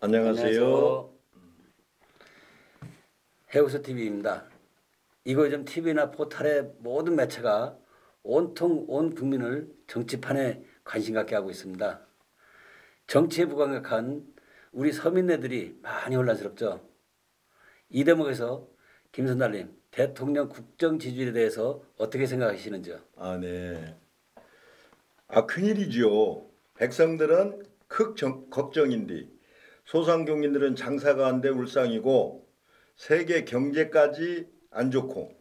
안녕하세요. 해우서 TV입니다. 이거 요즘 TV나 포털의 모든 매체가 온통 온 국민을 정치판에 관심 갖게 하고 있습니다. 정치에 무감각한 우리 서민네들이 많이 혼란스럽죠. 이 대목에서 김선달님, 대통령 국정 지지율에 대해서 어떻게 생각하시는지요? 네. 큰일이지요. 백성들은 걱정인데 소상공인들은 장사가 안 돼 울상이고 세계 경제까지 안 좋고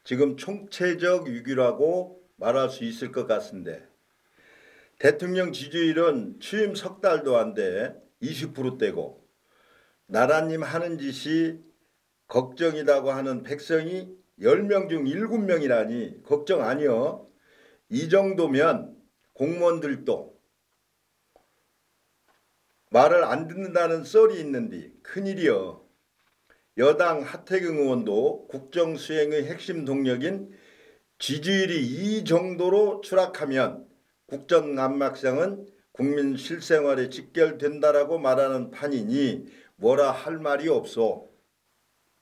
지금 총체적 위기라고 말할 수 있을 것 같은데 대통령 지지율은 취임 석 달도 안 돼 20%대고 나라님 하는 짓이 걱정이라고 하는 백성이 10명 중 7명이라니 걱정 아니여. 이 정도면 공무원들도 말을 안 듣는다는 썰이 있는데 큰일이여. 여당 하태경 의원도 국정 수행의 핵심 동력인 지지율이 이 정도로 추락하면 국정 안락상은 국민 실생활에 직결된다라고 말하는 판이니 뭐라 할 말이 없어.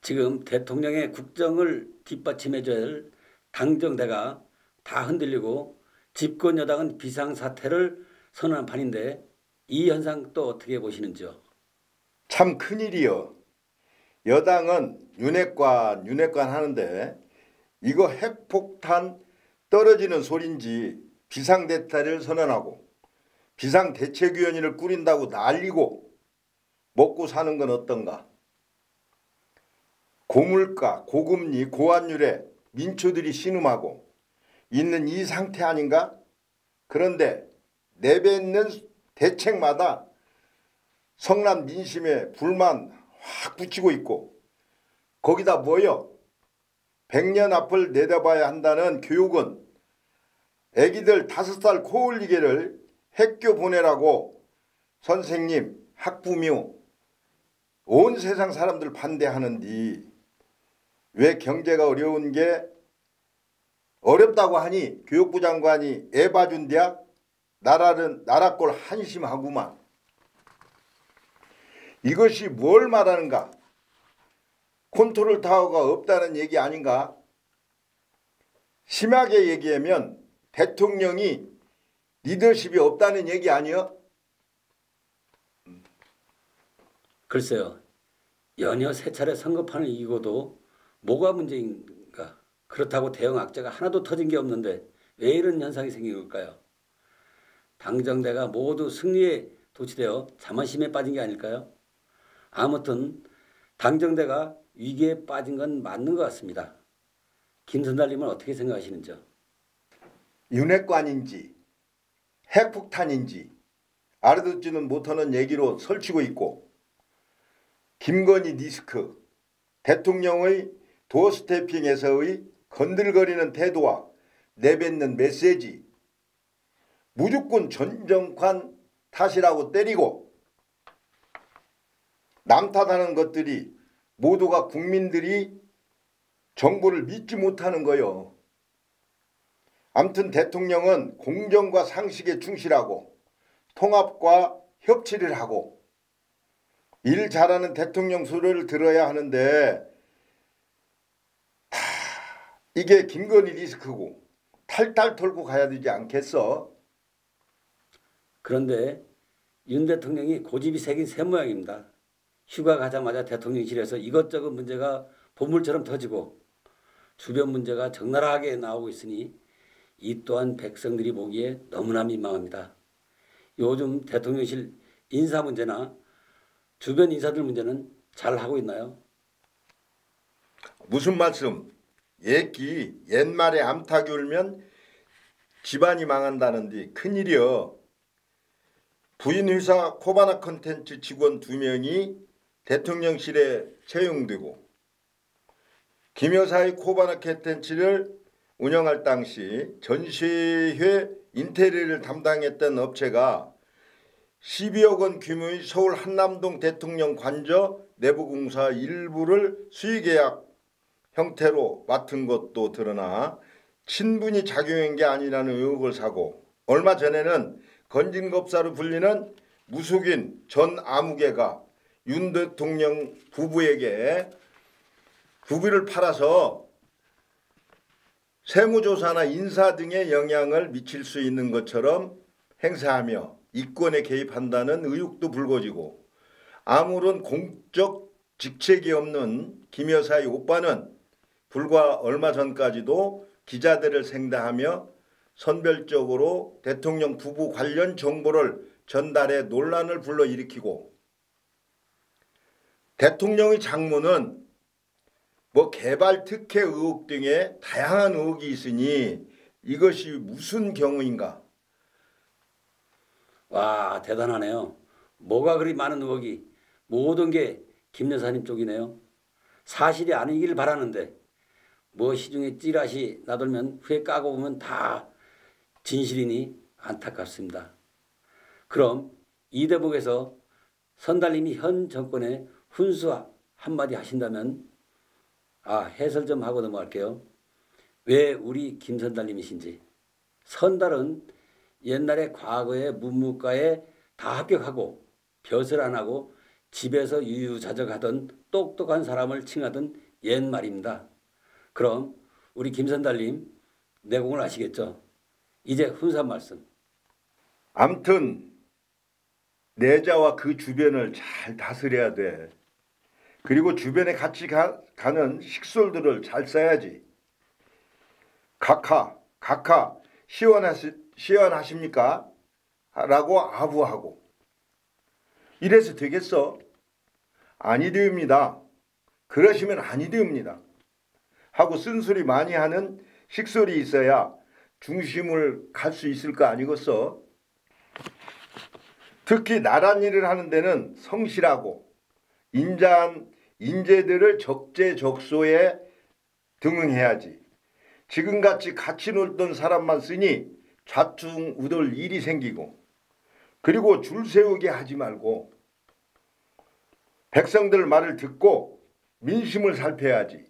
지금 대통령의 국정을 뒷받침해줘야 할 당정대가 다 흔들리고 집권 여당은 비상사태를 선언한 판인데 이 현상 또 어떻게 보시는지요? 참 큰일이여. 여당은 윤핵관 하는데 이거 핵폭탄 떨어지는 소린지 비상대책을 선언하고 비상대책위원회를 꾸린다고 난리고 먹고 사는 건 어떤가? 고물가, 고금리, 고환율에 민초들이 신음하고 있는 이 상태 아닌가? 그런데 내뱉는 대책마다 성남 민심에 불만 확 붙이고 있고 거기다 뭐요? 100년 앞을 내다봐야 한다는 교육은 애기들 5살 코 올리게를 학교 보내라고 선생님, 학부모 온 세상 사람들 반대하는디 왜 경제가 어려운 게 어렵다고 하니 교육부 장관이 애 봐준대야? 나라 꼴 한심하구만. 이것이 뭘 말하는가? 컨트롤 타워가 없다는 얘기 아닌가? 심하게 얘기하면 대통령이 리더십이 없다는 얘기 아니여? 글쎄요. 연이어 세 차례 선거판을 이기고도 뭐가 문제인가? 그렇다고 대형 악재가 하나도 터진 게 없는데 왜 이런 현상이 생긴 걸까요? 당정대가 모두 승리에 도취되어 자만심에 빠진 게 아닐까요? 아무튼 당정대가 위기에 빠진 건 맞는 것 같습니다. 김선달님은 어떻게 생각하시는지요? 윤핵관인지 핵폭탄인지 알아듣지는 못하는 얘기로 설치고 있고 김건희 리스크 대통령의 도어스태핑에서의 건들거리는 태도와 내뱉는 메시지 무조건 전 정권 탓이라고 때리고 남 탓하는 것들이 모두가 국민들이 정부를 믿지 못하는 거요. 아무튼 대통령은 공정과 상식에 충실하고 통합과 협치를 하고 일 잘하는 대통령 소리를 들어야 하는데 이게 김건희 리스크고 탈탈 털고 가야 되지 않겠어? 그런데 윤 대통령이 고집이 세긴 새 모양입니다. 휴가 가자마자 대통령실에서 이것저것 문제가 보물처럼 터지고 주변 문제가 적나라하게 나오고 있으니 이 또한 백성들이 보기에 너무나 민망합니다. 요즘 대통령실 인사 문제나 주변 인사들 문제는 잘 하고 있나요? 무슨 말씀? 옛말에 암탉이 울면 집안이 망한다는데 큰일이여. 부인 회사 코바나 컨텐츠 직원 2명이 대통령실에 채용되고 김 여사의 코바나 컨텐츠를 운영할 당시 전시회 인테리어를 담당했던 업체가 12억 원 규모의 서울 한남동 대통령 관저 내부공사 일부를 수의계약 형태로 맡은 것도 드러나 친분이 작용한 게 아니라는 의혹을 사고 얼마 전에는 건진겁사로 불리는 무속인 전 아무개가 윤 대통령 부부에게 부비를 팔아서 세무조사나 인사 등에 영향을 미칠 수 있는 것처럼 행사하며 이권에 개입한다는 의혹도 불거지고 아무런 공적 직책이 없는 김 여사의 오빠는 불과 얼마 전까지도 기자들을 생대하며 선별적으로 대통령 부부 관련 정보를 전달해 논란을 불러일으키고 대통령의 장모는 개발 특혜 의혹 등의 다양한 의혹이 있으니 이것이 무슨 경우인가? 와, 대단하네요. 뭐가 그리 많은 의혹이 모든 게 김 여사님 쪽이네요. 사실이 아니길 바라는데 시중에 찌라시 나돌면 후에 까고 보면 다 진실이니 안타깝습니다. 그럼 이 대목에서 선달님이 현 정권에 훈수 한마디 하신다면 해설 좀 하고 넘어갈게요. 왜 우리 김선달님이신지. 선달은 옛날에 과거에 문무과에 다 합격하고 벼슬 안 하고 집에서 유유자적하던 똑똑한 사람을 칭하던 옛말입니다. 그럼 우리 김선달님 내공을 아시겠죠? 이제 훈수 한 말씀. 아무튼 내자와 그 주변을 잘 다스려야 돼. 그리고 주변에 같이 가는 식솔들을 잘 써야지. 각하 시원하십니까? 라고 아부하고. 이래서 되겠어? 아니 되옵니다. 그러시면 아니 되옵니다. 하고 쓴소리 많이 하는 식솔이 있어야 중심을 갈 수 있을 거 아니겠어? 특히 나란 일을 하는 데는 성실하고 인자한 인재들을 적재적소에 등응해야지. 지금같이 같이 놀던 사람만 쓰니 좌충우돌 일이 생기고 그리고 줄 세우게 하지 말고 백성들 말을 듣고 민심을 살펴야지.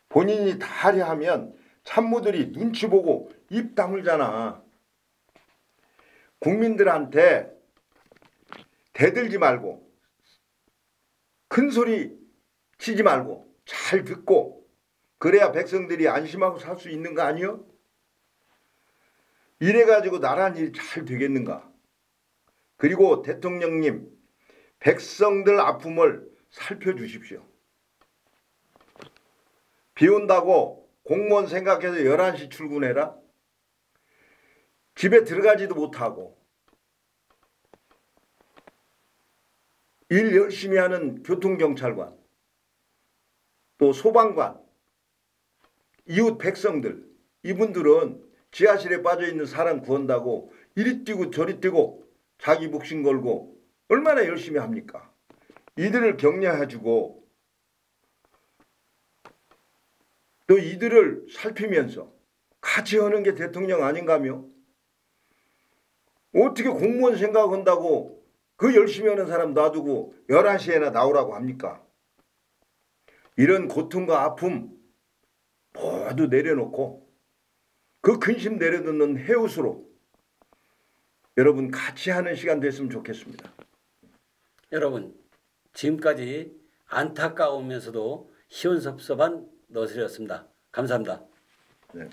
본인이 다 하려 하면 참모들이 눈치 보고 입 다물잖아. 국민들한테 대들지 말고 큰 소리 치지 말고 잘 듣고 그래야 백성들이 안심하고 살 수 있는 거 아니요? 이래가지고 나란 일이 잘 되겠는가? 그리고 대통령님, 백성들 아픔을 살펴주십시오. 비 온다고 공무원 생각해서 11시 출근해라? 집에 들어가지도 못하고 일 열심히 하는 교통경찰관, 또 소방관, 이웃 백성들, 이분들은 지하실에 빠져있는 사람 구한다고 이리 뛰고 저리 뛰고 자기 목숨 걸고 얼마나 열심히 합니까? 이들을 격려해주고 또 이들을 살피면서 같이 하는 게 대통령 아닌가며? 어떻게 공무원 생각한다고 그 열심히 하는 사람 놔두고 11시에나 나오라고 합니까? 이런 고통과 아픔 모두 내려놓고 그 근심 내려놓는 해웃으로 여러분 같이 하는 시간 됐으면 좋겠습니다. 여러분, 지금까지 안타까우면서도 시원섭섭한 너슬이었습니다. 감사합니다. 네.